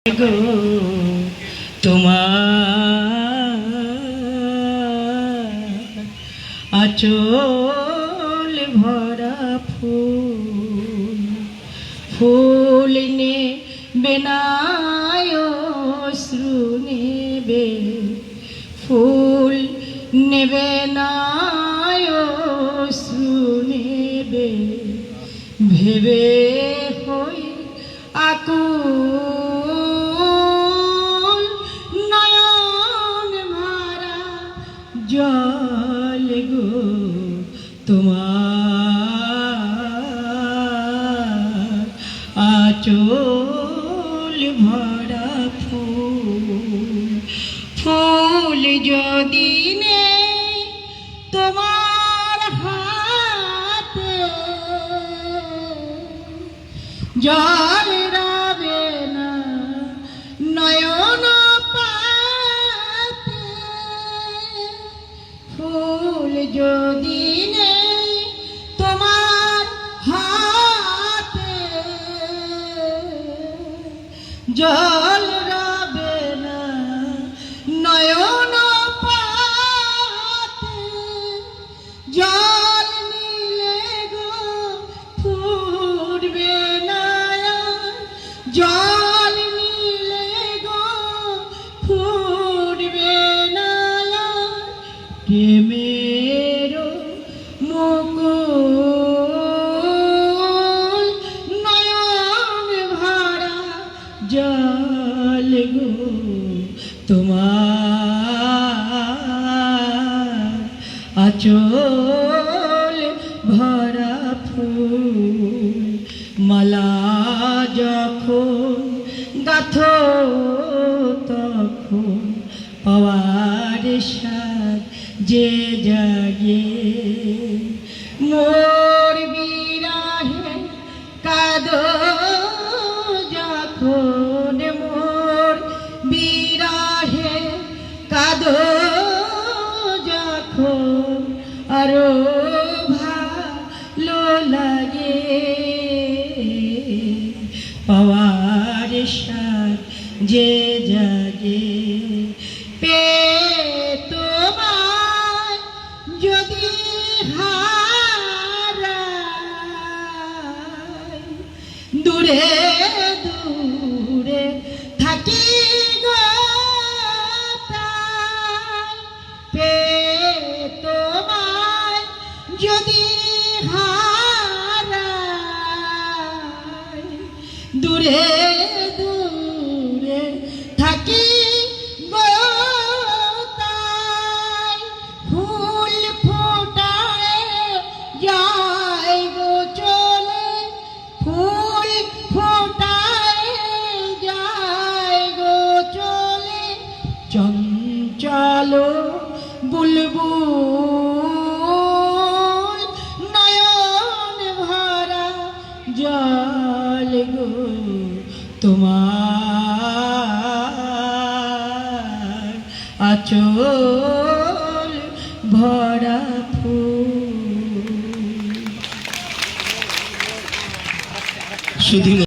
গো তোমার আঁচল ভরা ফুল ফুল নেবে না অশ্রু নেবে ফুল নেবে না অশ্রু নেবে ভেবে হই আকুল নয়ন ভরা জল গো তোমার আঁচল ভরা ফুল ফুল যদি নেই তোমার হাতে জল রবে না নয়ন পাতে ফুল যদি নেই তোমার হাতে জল রবে না নয়ন পাতে জল নিলে গো ফুটবে না জল নিলে গো ফুটবে না প্রেমের মুকুল নয়ন ভরা জল গো তোমার আঁচল ভরা ফুল মালা যখন গাথো তখন পাওয়ার সাথ যে জাগে মোর বিরাহে কাঁদো যখন মোর বিরাহে কাঁদো যখন আরো ভালো লাগে পাওয়ার সাথ যে জাগে পে তোমায় যদি হারাই দূরে দূরে থাকি গো তাই পে তোমায় যদি হারাই দূরে দূরে থাকি গো তাই ফুল ফোটায় যায় গো চলে ফুল ফোটায় যায় গো চলে চঞ্চল বুলবুল নয়ন ভরা জল গো তোমার আঁচল ভরা ফুল।